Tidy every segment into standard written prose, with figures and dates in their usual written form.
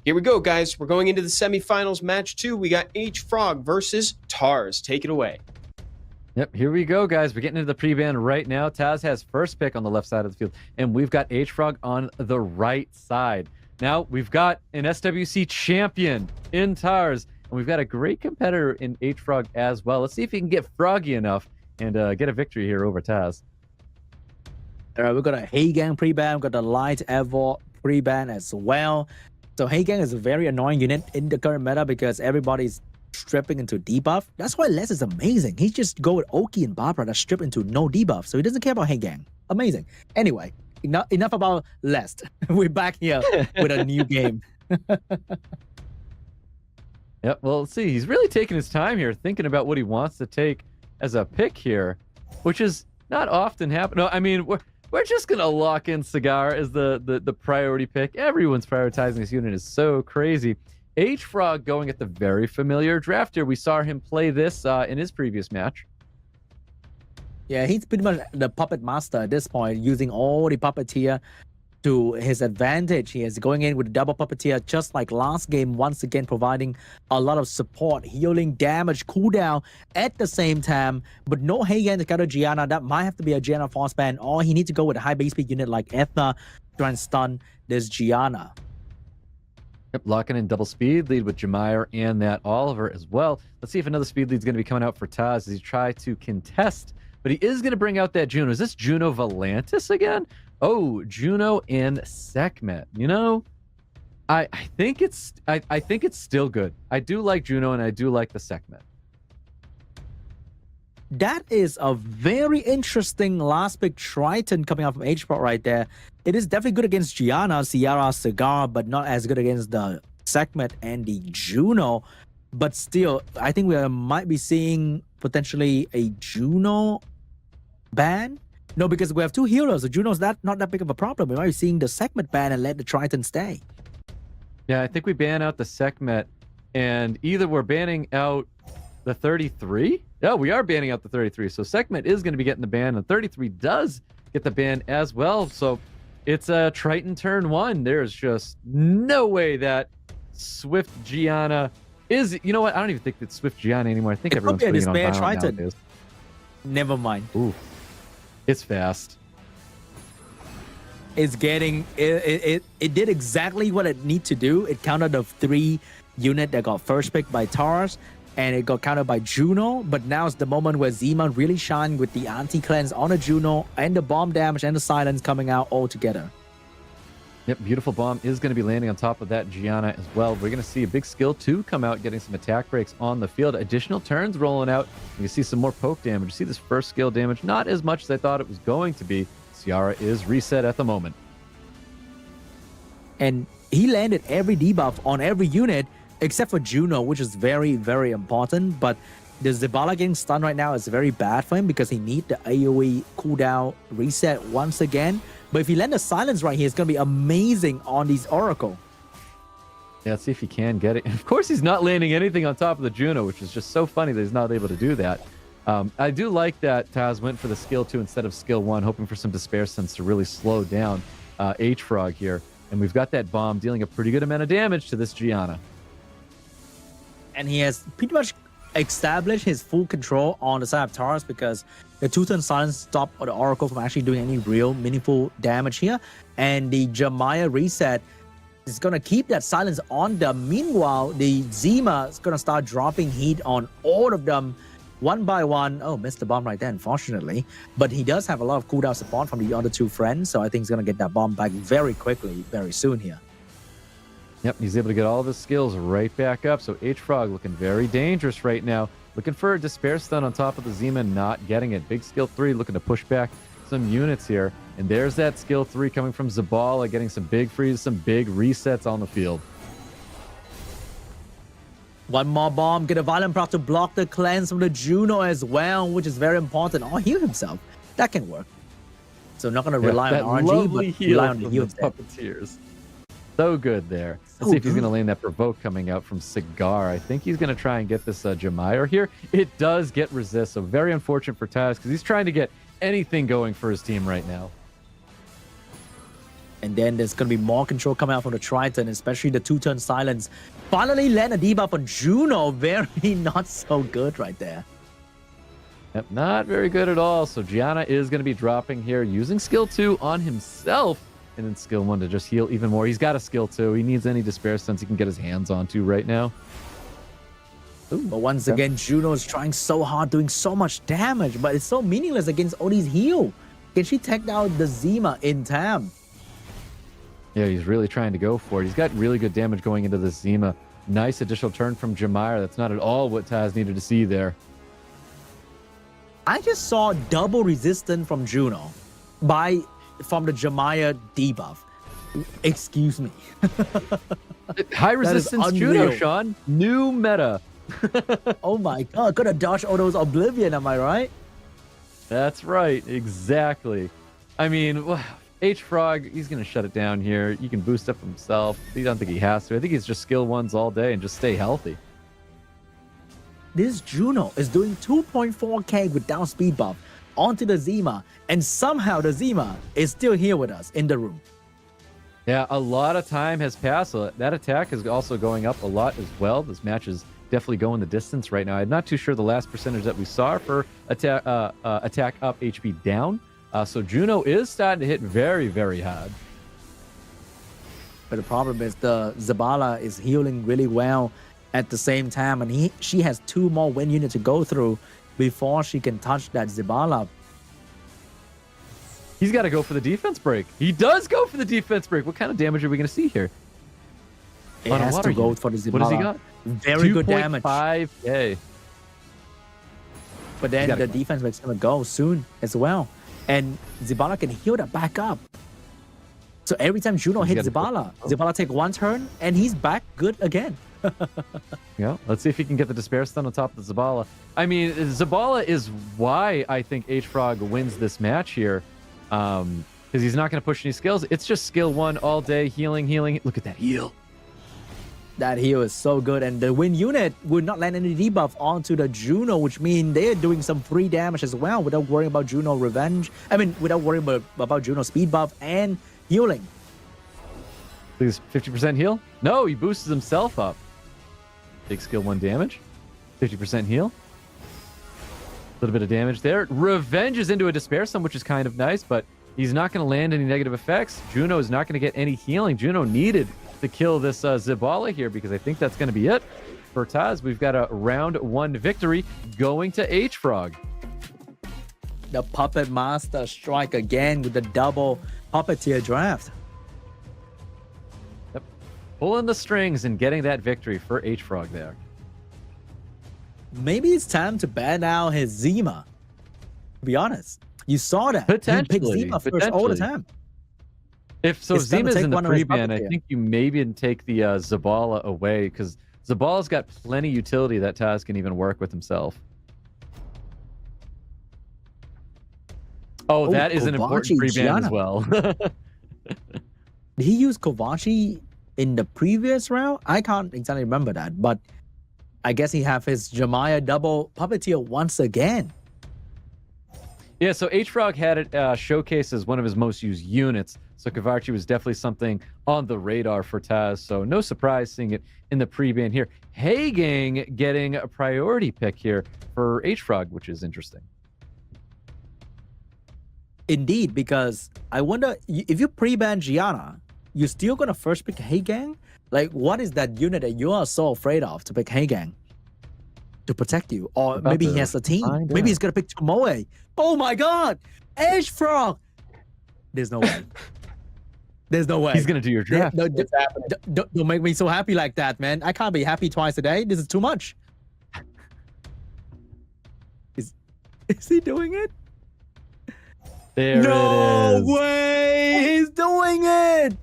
Here we go, guys. We're going into the semifinals. Match 2. We got H.FROG versus TARS. Take it away. Yep, here we go, guys. We're getting into the pre-ban right now. Taz has first pick on the left side of the field, and we've got H.FROG on the right side. Now, we've got an SWC champion in TARS, and we've got a great competitor in H.FROG as well. Let's see if he can get froggy enough and get a victory here over Taz. All right, we've got a Heigang pre-ban. We've got the Light Evo pre-ban as well. So Heigang is a very annoying unit in the current meta because everybody's stripping into debuff. That's why Les is amazing. He just go with Oki and Barbara that strip into no debuff. So he doesn't care about Heigang. Amazing. Anyway, enough about Les. We're back here with a new game. Yep, well, let's see. He's really taking his time here, thinking about what he wants to take as a pick here, which is not often happening. No, I mean, we're just going to lock in Cigar as the priority pick. Everyone's prioritizing this unit is so crazy. H.FROG going at the very familiar draft here. We saw him play this in his previous match. Yeah, he's pretty much the puppet master at this point, using all the puppeteer to his advantage. He is going in with a double puppeteer, just like last game, once again providing a lot of support, healing, damage, cooldown at the same time. But no Heigang to counter Gianna. That might have to be a Gianna force ban, or he needs to go with a high base speed unit like Ethna to try and stun this Gianna. Yep, locking in double speed lead with Jameyer and that Oliver as well. Let's see if another speed lead is going to be coming out for Taz as he tries to contest. But he is going to bring out that Juno. Is this Juno Volantis again? Oh, Juno and Sekhmet. You know, I think it's still good. I do like Juno and I do like the Sekhmet. That is a very interesting last pick Triton coming out from H.FROG right there. It is definitely good against Gianna, Ciara, Cigar, but not as good against the Sekhmet and the Juno. But still, I think we might be seeing potentially a Juno ban. No, because we have two heroes. So Juno's not that big of a problem. We might be seeing the Sekhmet ban and let the Triton stay. Yeah, I think we ban out the Sekhmet, and either we're banning out the 33. Yeah, we are banning out the 33. So Sekhmet is going to be getting the ban, and 33 does get the ban as well. So it's a Triton turn 1. There's just no way that Swift Gianna is. You know what? I don't even think it's Swift Gianna anymore. I think everyone's putting it on Violent Triton. Nowadays. Never mind. Ooh. It's fast. It's getting it did exactly what it need to do. It countered the 3 unit that got first picked by TARS, and it got countered by Juno. But now it's the moment where Zima really shine with the anti-cleanse on a Juno and the bomb damage and the silence coming out all together. Yep, beautiful bomb is going to be landing on top of that Gianna as well. We're going to see a big skill 2 come out, getting some attack breaks on the field. Additional turns rolling out. You can see some more poke damage. You see this first skill damage, not as much as I thought it was going to be. Ciara is reset at the moment. And he landed every debuff on every unit except for Juno, which is very, very important. But the Zibala getting stunned right now is very bad for him because he needs the AoE cooldown reset once again. But if he lands a silence right here, it's going to be amazing on these Oracle. Yeah, let's see if he can get it. And of course, he's not landing anything on top of the Juno, which is just so funny that he's not able to do that. I do like that Taz went for the skill 2 instead of skill 1, hoping for some Despair Sense to really slow down H.FROG here. And we've got that bomb dealing a pretty good amount of damage to this Gianna. And he has pretty much established his full control on the side of TARS because the 2-turn silence stopped the Oracle from actually doing any real meaningful damage here. And the Jameyer reset is going to keep that silence on them. Meanwhile, the Zima is going to start dropping heat on all of them one by one. Oh, missed the bomb right there, unfortunately. But he does have a lot of cooldown support from the other 2 friends, so I think he's going to get that bomb back very quickly, very soon here. Yep, he's able to get all of his skills right back up. So H.FROG looking very dangerous right now. Looking for a Despair Stun on top of the Zima, not getting it. Big skill 3, looking to push back some units here. And there's that skill 3 coming from Zabala, getting some big freezes, some big resets on the field. One more bomb, get a Violent Proc to block the cleanse from the Juno as well, which is very important. Or heal himself. That can work. So not going to rely on RNG, but rely on the heal puppeteers. So good there. Let's see if he's going to land that Provoke coming out from Cigar. I think he's going to try and get this Jameyer here. It does get resist, so very unfortunate for Taz because he's trying to get anything going for his team right now. And then there's going to be more control coming out from the Triton, especially the two-turn silence. Finally land a debuff on Juno. Very not so good right there. Yep, not very good at all. So Gianna is going to be dropping here, using skill 2 on himself, and then skill 1 to just heal even more. He's got a skill 2. He needs any despair sense he can get his hands onto right now. Ooh, but once again, Juno is trying so hard, doing so much damage, but it's so meaningless against all these heal. Can she take down the Zima in time? Yeah, he's really trying to go for it. He's got really good damage going into the Zima. Nice additional turn from Jamire. That's not at all what Taz needed to see there. I just saw double resistance from Juno from the Jamire debuff. Excuse me. High resistance Juno, Sean. New meta. Oh my god, gonna dodge all those Oblivion, am I right? That's right, exactly. I mean, H.FROG, he's going to shut it down here. You can boost up himself. I don't think he has to. I think he's just skill 1s all day and just stay healthy. This Juno is doing 2.4k with down speed buff onto the Zima, and somehow the Zima is still here with us in the room. Yeah, a lot of time has passed. That attack is also going up a lot as well. This match is definitely going the distance right now. I'm not too sure the last percentage that we saw for attack up, HP down. So Juno is starting to hit very, very hard. But the problem is the Zabala is healing really well at the same time, and she has 2 more wind units to go through before she can touch that Zabala. He's got to go for the defense break. He does go for the defense break. What kind of damage are we going to see here? It has to go for the Zabala. What has he got? Very good damage. 2.5k. But then the defense break's going to go soon as well. And Zabala can heal that back up. So every time Juno hits Zabala, Zabala take 1 turn, and he's back good again. Yeah, let's see if he can get the Despair Stun on top of the Zabala. I mean, Zabala is why I think H.FROG wins this match here. Because he's not going to push any skills. It's just skill 1 all day, healing. Look at that heal. That heal is so good, and the wind unit would not land any debuff onto the Juno, which means they're doing some free damage as well without worrying about Juno revenge. I mean, without worrying about Juno speed buff and healing. Please, 50% heal? No, he boosts himself up. Big skill 1 damage. 50% heal. A little bit of damage there. Revenge is into a Despair Stun, which is kind of nice, but he's not going to land any negative effects. Juno is not going to get any healing. Juno needed to kill this Zabala here, because I think that's going to be it for Taz. We've got a round 1 victory going to H.FROG. The Puppet Master strike again with the double Puppeteer draft. Yep. Pulling the strings and getting that victory for H.FROG there. Maybe it's time to ban out his Zima. To be honest, you saw that. Potentially. He picked Zima first all the time. If so, Zima's in the pre-ban, I think you maybe take the Zabala away, because Zabala's got plenty utility that Taz can even work with himself. Oh, that is an important pre-ban as well. Did he use Kovaci in the previous round? I can't exactly remember that, but I guess he have his Jamaya double Puppeteer once again. Yeah, so H.FROG had it showcased as one of his most used units. So Kovaci was definitely something on the radar for Taz. So no surprise seeing it in the pre-ban here. Hey Gang getting a priority pick here for H.FROG, which is interesting. Indeed, because I wonder if you pre-ban Gianna, you're still gonna first pick Hey Gang? Like, what is that unit that you are so afraid of to pick Hey Gang to protect you? Or maybe he has a team. Maybe he's gonna pick Tomoe. Oh my god! H.FROG! There's no way. There's no way. He's going to do your draft. Don't make me so happy like that, man. I can't be happy twice a day. This is too much. Is he doing it? There no it is. way! He's doing it!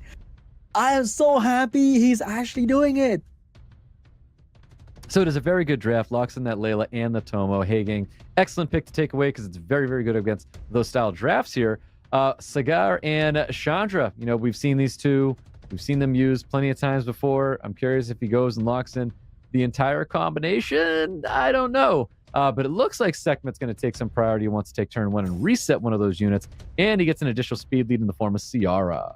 I am so happy he's actually doing it. So it is a very good draft. Locks in that Layla and the Tomo. Hey Gang, excellent pick to take away, because it's very, very good against those style drafts here. Sagar and Chandra, you know, we've seen these two. We've seen them used plenty of times before. I'm curious if he goes and locks in the entire combination. I don't know. But it looks like Sekhmet's going to take some priority. He wants to take turn 1 and reset one of those units. And he gets an additional speed lead in the form of Ciara.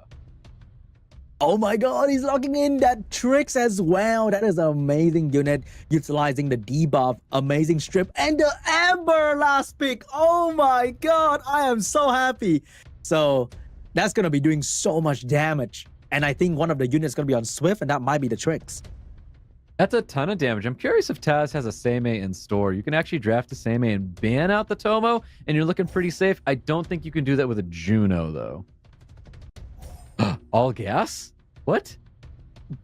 Oh my god, he's locking in that tricks as well. That is an amazing unit utilizing the debuff, amazing strip, and the Amber last pick. Oh my god, I am so happy. So that's gonna be doing so much damage. And I think one of the units gonna be on Swift, and that might be the tricks. That's a ton of damage. I'm curious if Taz has a Seimei in store. You can actually draft a Seimei and ban out the Tomo, and you're looking pretty safe. I don't think you can do that with a Juno, though. All gas? What?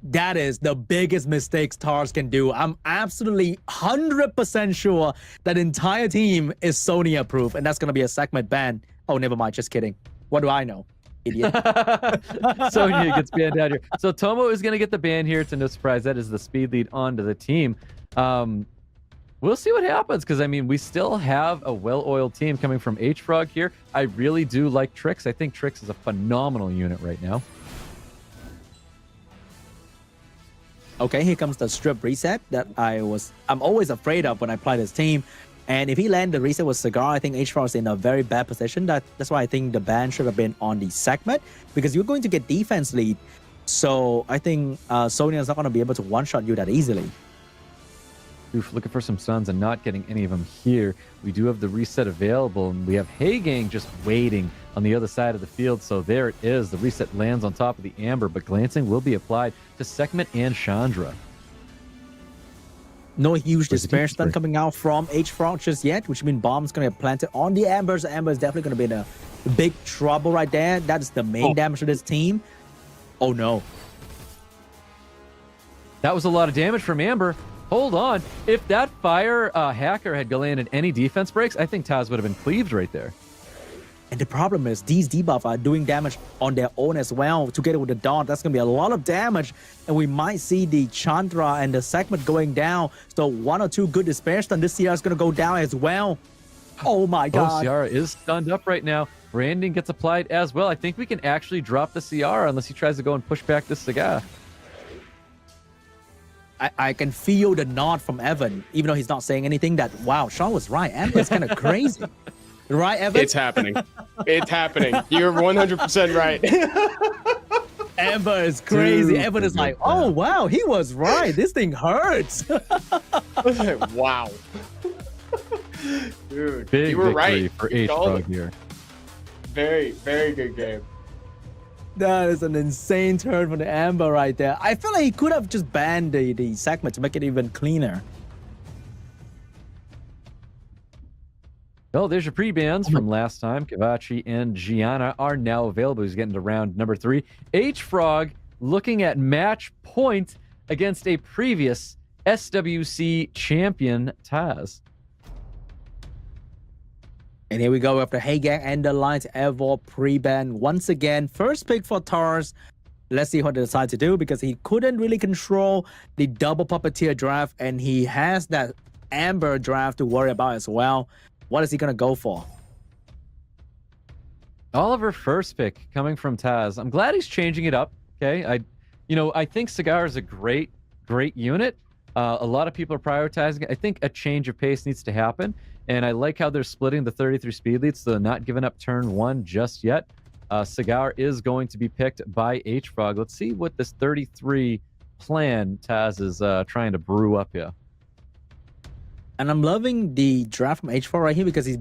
That is the biggest mistakes TARS can do. I'm absolutely 100% sure that entire team is Sony approved, and that's going to be a segment ban. Oh, never mind. Just kidding. What do I know? Idiot. Sonya gets banned out here. So Tomo is going to get the ban here. It's a no surprise. That is the speed lead onto the team. We'll see what happens, because, I mean, we still have a well-oiled team coming from H.FROG here. I really do like Trix. I think Trix is a phenomenal unit right now. Okay, here comes the strip reset that I'm always afraid of when I play this team. And if he land the reset with Cigar, I think H.FROG is in a very bad position. That's why I think the ban should have been on the segment, because you're going to get defense lead. So I think Sonya is not going to be able to one-shot you that easily. Oof, looking for some stuns and not getting any of them here. We do have the reset available, and we have Heigang just waiting on the other side of the field. So there it is. The reset lands on top of the Amber, but glancing will be applied to Sekhmet and Chandra. No huge despair stun coming out from H.FROG just yet, which means bomb's going to get planted on the Ambers. The Amber is definitely going to be in a big trouble right there. That is the main damage to this team. Oh no. That was a lot of damage from Amber. Hold on. If that fire hacker had landed any defense breaks, I think Taz would have been cleaved right there. And the problem is these debuffs are doing damage on their own as well. Together with the Dawn, that's going to be a lot of damage. And we might see the Chandra and the segment going down. So one or two good despair stun. This CR is going to go down as well. Oh my god. Ciara is stunned up right now. Branding gets applied as well. I think we can actually drop the CR unless he tries to go and push back this Cigar. I can feel the nod from Evan, even though he's not saying anything, that, wow, Sean was right. Amber's kind of crazy. Right, Evan? It's happening. It's happening. You're 100% right. Amber is crazy. Dude, Evan is like, oh, wow, he was right. This thing hurts. Wow. Dude, Big you were victory right. for H.FROG here. Very, very good game. That is an insane turn from the Amber right there. I feel like he could have just banned the segment to make it even cleaner. Well, there's your pre-bans from last time. Kavachi and Gianna are now available. He's getting to round number 3. H.FROG looking at match point against a previous SWC champion, Taz. And here we go after Heigang and the Lions Evo pre-ban once again. First pick for TARS. Let's see what they decide to do, because he couldn't really control the double puppeteer draft, and he has that Amber draft to worry about as well. What is he going to go for? Oliver first pick coming from Taz. I'm glad he's changing it up. Okay. I think Cigar is a great unit. A lot of people are prioritizing it. I think a change of pace needs to happen. And I like how they're splitting the 33 speed leads, so they're not giving up turn 1 just yet. Cigar is going to be picked by H.FROG. Let's see what this 33 plan Taz is trying to brew up here. And I'm loving the draft from H.FROG right here, because he's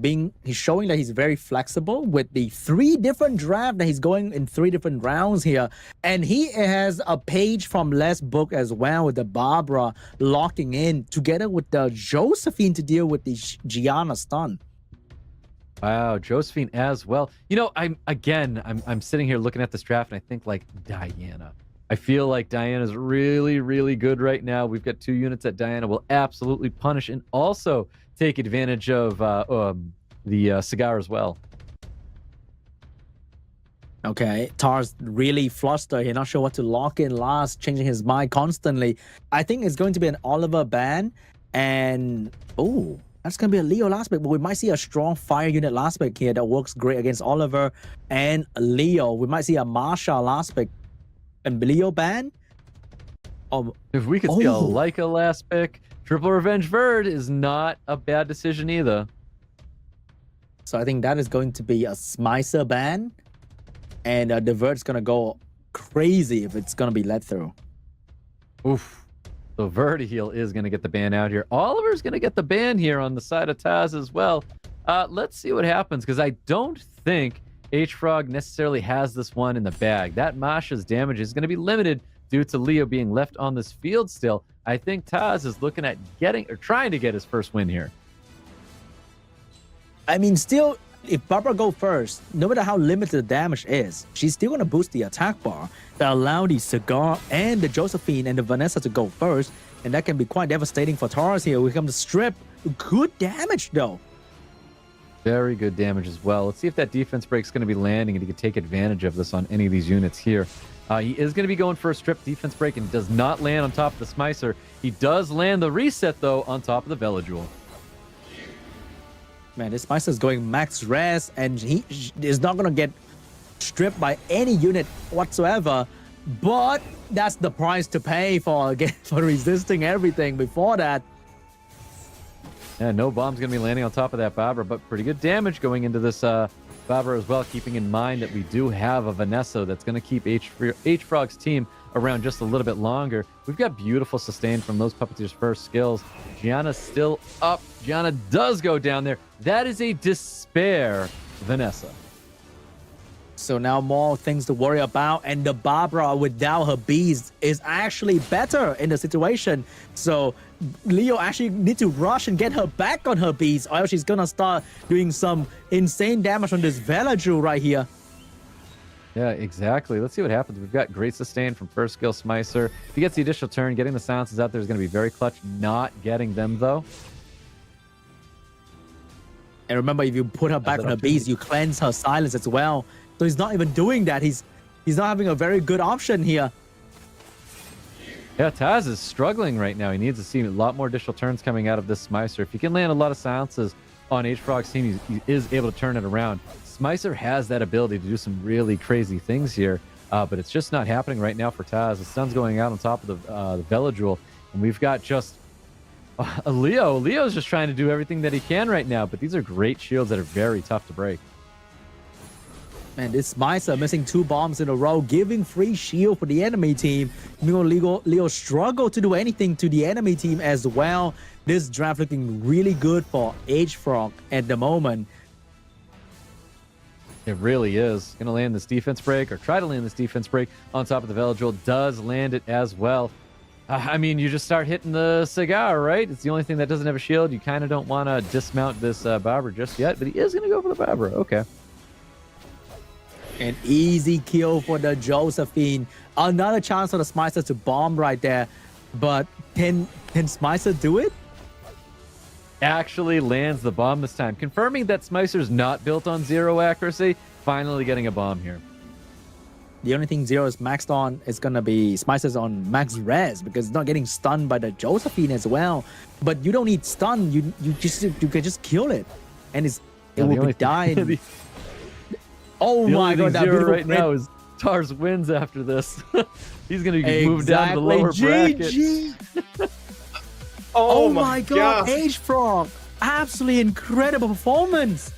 showing that he's very flexible with the 3 different drafts that he's going in 3 different rounds here. And he has a page from Les Book as well, with the Barbara locking in together with the Josephine to deal with the Gianna stun. Wow, Josephine as well. I'm sitting here looking at this draft, and I think like Diana. I feel like Diana's really, really good right now. We've got 2 units that Diana will absolutely punish and also take advantage of the Cigar as well. Okay, TARS really flustered. He's not sure what to lock in last, changing his mind constantly. I think it's going to be an Oliver ban, and that's going to be a Leo last pick, but we might see a strong fire unit last pick here that works great against Oliver and Leo. We might see a Marsha last pick. And Leo ban? If we could see a Leica last pick, Triple Revenge Verd is not a bad decision either. So I think that is going to be a Smicer ban. And the Verd's going to go crazy if it's gonna be let through. Oof. So Vertiheel is going to get the ban out here. Oliver's going to get the ban here on the side of Taz as well. Let's see what happens, because I don't think H.FROG necessarily has this one in the bag. That Masha's damage is going to be limited due to Leo being left on this field still. I think Taz is looking at trying to get his first win here. I mean, still, if Barbara go first, no matter how limited the damage is, she's still going to boost the attack bar that allow the Cigar and the Josephine and the Vanessa to go first, and that can be quite devastating for TARS here. We come to strip. Good damage, though. Very good damage as well. Let's see if that defense break's going to be landing and he can take advantage of this on any of these units here. He is going to be going for a strip defense break and does not land on top of the Smicer. He does land the reset, though, on top of the Velajul. Man, this Smicer is going max res, and he is not going to get stripped by any unit whatsoever. But that's the price to pay for resisting everything before that. Yeah, no bomb's going to be landing on top of that Barbara, but pretty good damage going into this Barbara as well, keeping in mind that we do have a Vanessa that's going to keep H.FROG's team around just a little bit longer. We've got beautiful sustain from those Puppeteer's first skills. Gianna's still up. Gianna does go down there. That is a despair Vanessa. So now more things to worry about, and the Barbara without her bees is actually better in the situation. So Leo actually need to rush and get her back on her bees, or else she's gonna start doing some insane damage on this Velajul right here. Yeah, exactly. Let's see what happens. We've got great sustain from first skill Smicer. If he gets the additional turn, getting the silences out there is going to be very clutch. Not getting them, though. And remember, if you put her back on her bees, you cleanse her silence as well. So he's not even doing that. He's not having a very good option here. Yeah, Taz is struggling right now. He needs to see a lot more additional turns coming out of this Smicer. If he can land a lot of silences on H.FROG's team, he is able to turn it around. Smicer has that ability to do some really crazy things here, but it's just not happening right now for Taz. The sun's going out on top of the Velajul, and we've got just Leo. Leo's just trying to do everything that he can right now, but these are great shields that are very tough to break. Man, this Smicer missing 2 bombs in a row, giving free shield for the enemy team. Meanwhile, Leo struggled to do anything to the enemy team as well. This draft looking really good for H.FROG at the moment. It really is. Going to land this defense break, or try to land this defense break on top of the Velajul. Does land it as well. I mean, you just start hitting the Cigar, right? It's the only thing that doesn't have a shield. You kind of don't want to dismount this Barbara just yet, but he is going to go for the Barbara. Okay. An easy kill for the Josephine. Another chance for the Smicer to bomb right there. But can Smicer do it? Actually lands the bomb this time, confirming that Smicer's not built on 0 accuracy. Finally getting a bomb here. The only thing 0 is maxed on is gonna be Smicer's on max res, because it's not getting stunned by the Josephine as well. But you don't need stun. You can just kill it, and it will be dying. Oh my god, that beautiful right now is TARS wins after this. He's gonna be moved down to the lower GG. bracket. Oh my god, H.FROG. Absolutely incredible performance.